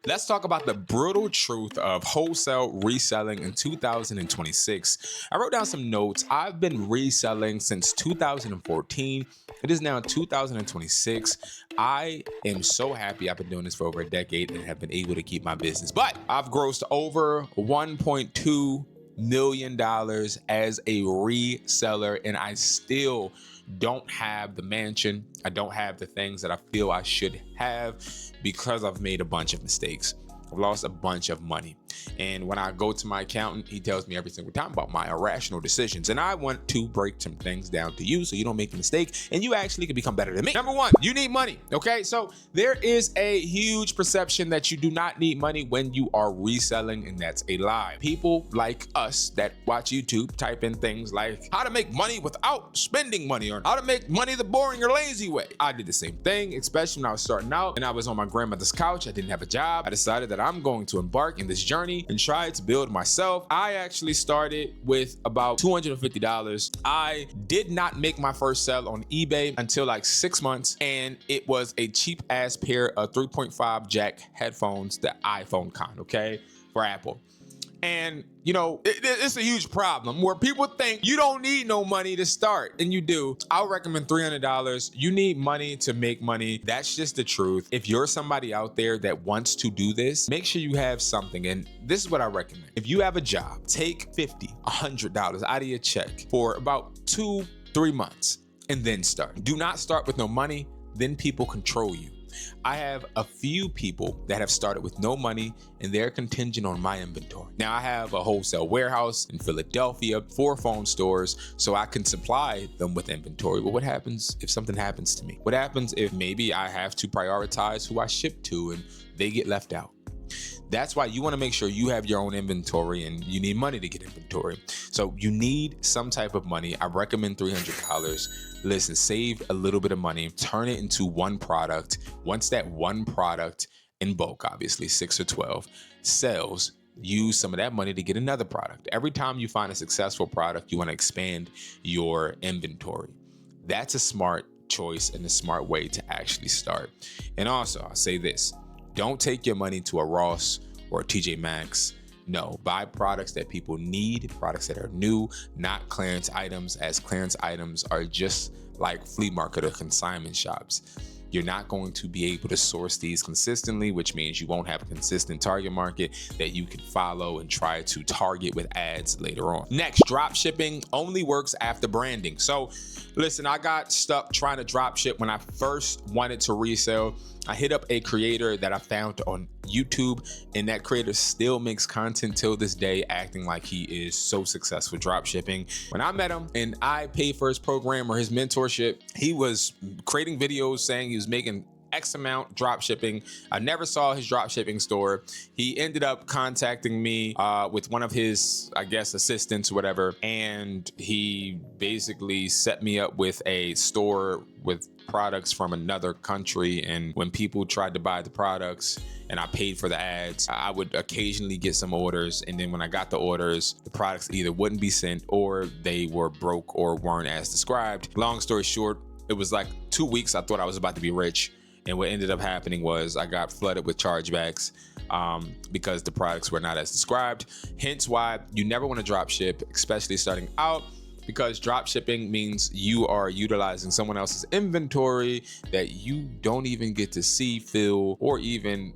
Let's talk about the brutal truth of wholesale reselling in 2026. I wrote down some notes. I've been reselling since 2014. It is now 2026. I am so happy I've been doing this for over a decade and have been able to keep my business. But I've grossed over $1.2 million as a reseller, and I still don't have the mansion. I don't have the things that I feel I should have because I've made a bunch of mistakes. I've lost a bunch of money. And when I go to my accountant, he tells me every single time about my irrational decisions. And I want to break some things down to you so you don't make a mistake and you actually can become better than me. Number one, you need money. Okay, so there is a huge perception that you do not need money when you are reselling, and that's a lie. People like us that watch YouTube type in things like how to make money without spending money or how to make money the boring or lazy way. I did the same thing, especially when I was starting out and I was on my grandmother's couch. I didn't have a job. I decided that I'm going to embark in this journey and try to build myself. I actually started with about $250. I did not make my first sell on eBay until like 6 months, and it was a cheap ass pair of 3.5 jack headphones, the iPhone kind, okay, for Apple. And you know, it's a huge problem where people think you don't need no money to start, and you do. I'll recommend $300. You need money to make money. That's just the truth. If you're somebody out there that wants to do this, make sure you have something. And this is what I recommend. If you have a job, take $50, $100 out of your check for about 2-3 months and then start. Do not start with no money, then people control you. I have a few people that have started with no money and they're contingent on my inventory. Now I have a wholesale warehouse in Philadelphia, 4 phone stores, so I can supply them with inventory. But what happens if something happens to me? What happens if maybe I have to prioritize who I ship to and they get left out? That's why you want to make sure you have your own inventory, and you need money to get inventory. So you need some type of money. I recommend $300. Listen, save a little bit of money, turn it into one product. Once that one product, in bulk, obviously 6 or 12, sells, use some of that money to get another product. Every time you find a successful product, you want to expand your inventory. That's a smart choice and a smart way to actually start. And also, I'll say this. Don't take your money to a Ross or a TJ Maxx. No, buy products that people need, products that are new, not clearance items, as clearance items are just like flea market or consignment shops. You're not going to be able to source these consistently, which means you won't have a consistent target market that you can follow and try to target with ads later on. Next, drop shipping only works after branding. So listen, I got stuck trying to drop ship when I first wanted to resell. I hit up a creator that I found on YouTube, and that creator still makes content till this day acting like he is so successful drop shipping. When I met him and I paid for his program or his mentorship, he was creating videos saying he was making X amount drop shipping. I never saw his drop shipping store. He ended up contacting me with one of his, I guess, assistants, whatever, and he basically set me up with a store with products from another country. And when people tried to buy the products and I paid for the ads, I would occasionally get some orders, and then when I got the orders, the products either wouldn't be sent or they were broke or weren't as described. Long story short, it was like 2 weeks. I thought I was about to be rich. And what ended up happening was I got flooded with chargebacks because the products were not as described. Hence why you never want to drop ship, especially starting out, because drop shipping means you are utilizing someone else's inventory that you don't even get to see, feel, or even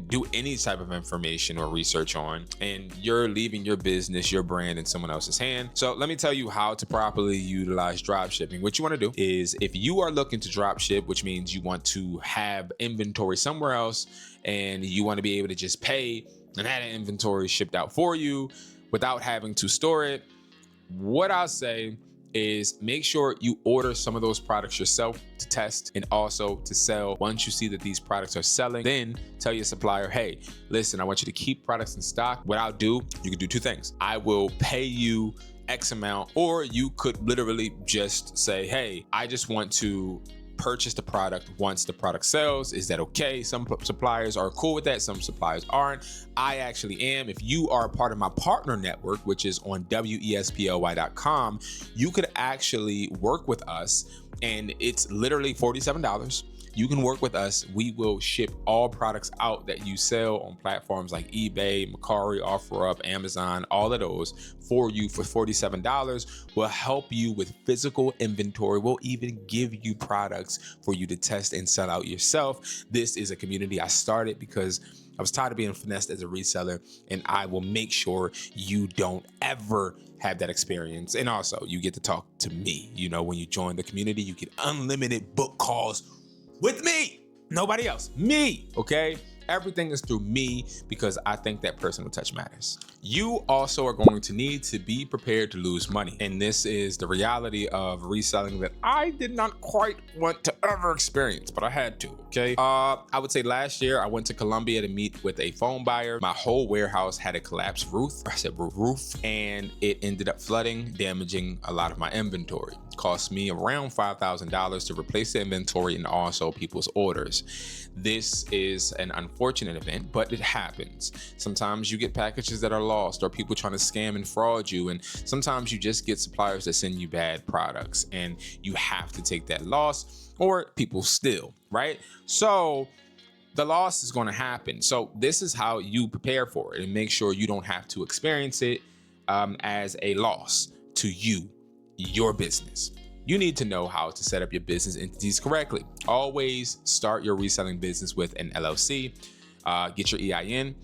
do any type of information or research on. And you're leaving your business, your brand in someone else's hand. So let me tell you how to properly utilize drop shipping. What you want to do is, if you are looking to drop ship, which means you want to have inventory somewhere else and you want to be able to just pay and have that inventory shipped out for you without having to store it, what I'll say is make sure you order some of those products yourself to test and also to sell. Once you see that these products are selling, then tell your supplier, hey, listen, I want you to keep products in stock. What I'll do, you can do 2 things. I will pay you X amount, or you could literally just say, hey, I just want to purchase the product once the product sells. Is that okay? Some suppliers are cool with that, some suppliers aren't. I actually am. If you are a part of my partner network, which is on wesply.com, you could actually work with us, and it's literally $47. you can work with us. We will ship all products out that you sell on platforms like eBay, Mercari, OfferUp, Amazon, all of those for you for $47. We'll help you with physical inventory. We'll even give you products for you to test and sell out yourself. This is a community I started because I was tired of being finessed as a reseller, and I will make sure you don't ever have that experience. And also, you get to talk to me. You know, when you join the community, you get unlimited book calls with me, nobody else, me, okay? Everything is through me because I think that personal touch matters. You also are going to need to be prepared to lose money. And this is the reality of reselling that I did not quite want to ever experience, but I had to, okay? I would say last year I went to Colombia to meet with a phone buyer. My whole warehouse had a collapsed roof. I said roof, and it ended up flooding, damaging a lot of my inventory. It cost me around $5,000 to replace the inventory and also people's orders. This is an unfortunate event, but it happens. Sometimes you get packages that are lost or people trying to scam and fraud you, and sometimes you just get suppliers that send you bad products and you have to take that loss, or people steal, right? So the loss is going to happen. So this is how you prepare for it and make sure you don't have to experience it as a loss to you, your business. You need to know how to set up your business entities correctly. Always start your reselling business with an LLC. Get your EIN.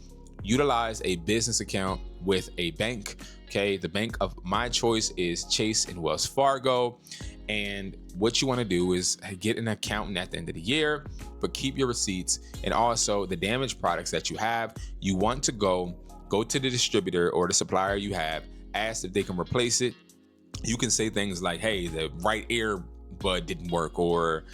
Utilize a business account with a bank. Okay, the bank of my choice is Chase and Wells Fargo. And what you want to do is get an accountant at the end of the year, but keep your receipts. And also the damaged products that you have, you want to go to the distributor or the supplier you have, ask if they can replace it. You can say things like, hey, the right earbud didn't work, or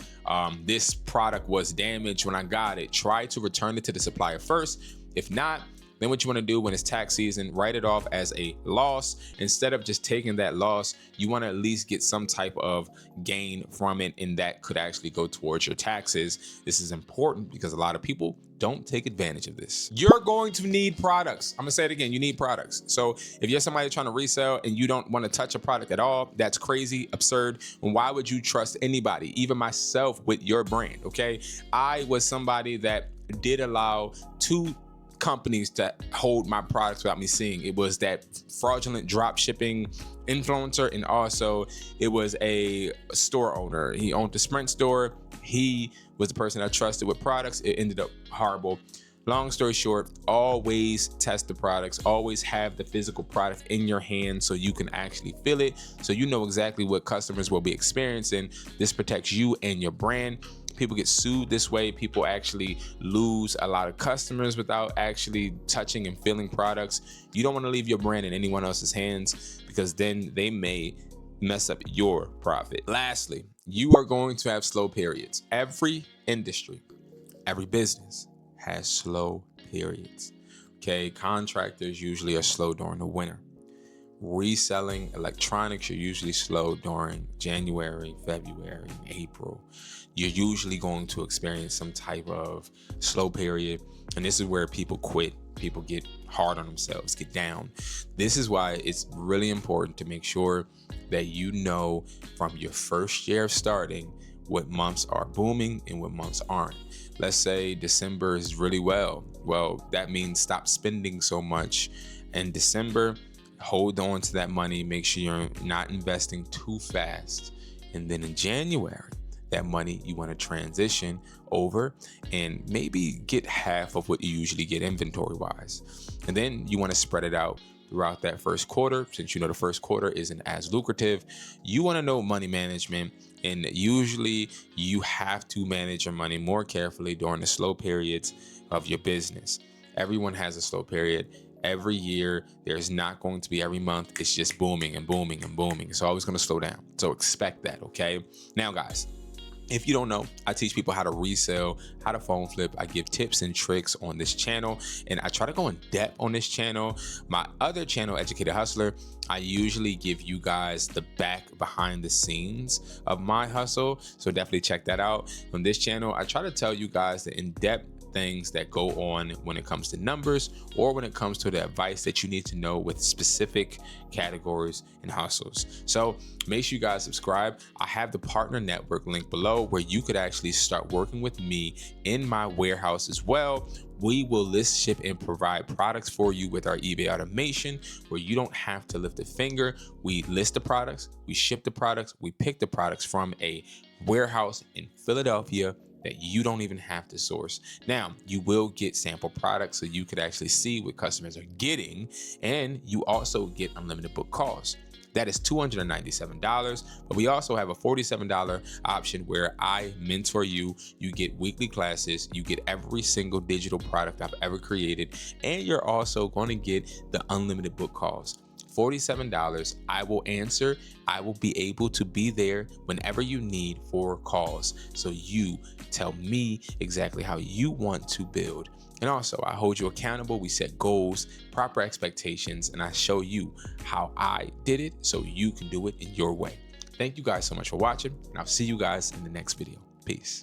this product was damaged when I got it. Try to return it to the supplier first. If not, then what you want to do when it's tax season, write it off as a loss. Instead of just taking that loss, you want to at least get some type of gain from it, and that could actually go towards your taxes. This is important because a lot of people don't take advantage of this. You're going to need products. I'm gonna say it again, you need products. So if you're somebody trying to resell and you don't want to touch a product at all, that's crazy, absurd. And why would you trust anybody, even myself, with your brand, okay? I was somebody that did allow two companies to hold my products without me seeing. It was that fraudulent drop shipping influencer, and also it was a store owner. He owned the Sprint store. He was the person I trusted with products. It ended up horrible. Long story short, always test the products. Always have the physical product in your hand so you can actually feel it, so you know exactly what customers will be experiencing. This protects you and your brand. People get sued this way. People actually lose a lot of customers without actually touching and feeling products. You don't want to leave your brand in anyone else's hands, because then they may mess up your profit. Lastly, you are going to have slow periods. Every industry, every business has slow periods. Okay, contractors usually are slow during the winter. Reselling electronics, you're usually slow during January, February, and April. You're usually going to experience some type of slow period, and this is where people quit. People get hard on themselves, get down. This is why it's really important to make sure that you know from your first year of starting what months are booming and what months aren't. Let's say December is really well. That means stop spending so much in December. Hold on to that money. Make sure you're not investing too fast. And then in January, that money you want to transition over and maybe get half of what you usually get inventory wise. And then you want to spread it out throughout that first quarter. Since you know the first quarter isn't as lucrative, you want to know money management. And usually you have to manage your money more carefully during the slow periods of your business. Everyone has a slow period. Every year, there's not going to be every month. It's just booming and booming and booming. It's always going to slow down. So expect that, okay? Now, guys, if you don't know, I teach people how to resell, how to phone flip. I give tips and tricks on this channel, and I try to go in depth on this channel. My other channel, Educated Hustler, I usually give you guys the behind the scenes of my hustle. So definitely check that out. On this channel, I try to tell you guys the in-depth things that go on when it comes to numbers or when it comes to the advice that you need to know with specific categories and hustles. So make sure you guys subscribe. I have the partner network link below where you could actually start working with me in my warehouse as well. We will list, ship, and provide products for you with our eBay automation where you don't have to lift a finger. We list the products, we ship the products, we pick the products from a warehouse in Philadelphia that you don't even have to source. Now, you will get sample products so you could actually see what customers are getting, and you also get unlimited book calls. That is $297, but we also have a $47 option where I mentor you. You get weekly classes, you get every single digital product I've ever created, and you're also going to get the unlimited book calls. $47, I will answer. I will be able to be there whenever you need for calls. So you tell me exactly how you want to build. And also, I hold you accountable. We set goals, proper expectations, and I show you how I did it so you can do it in your way. Thank you guys so much for watching, and I'll see you guys in the next video. Peace.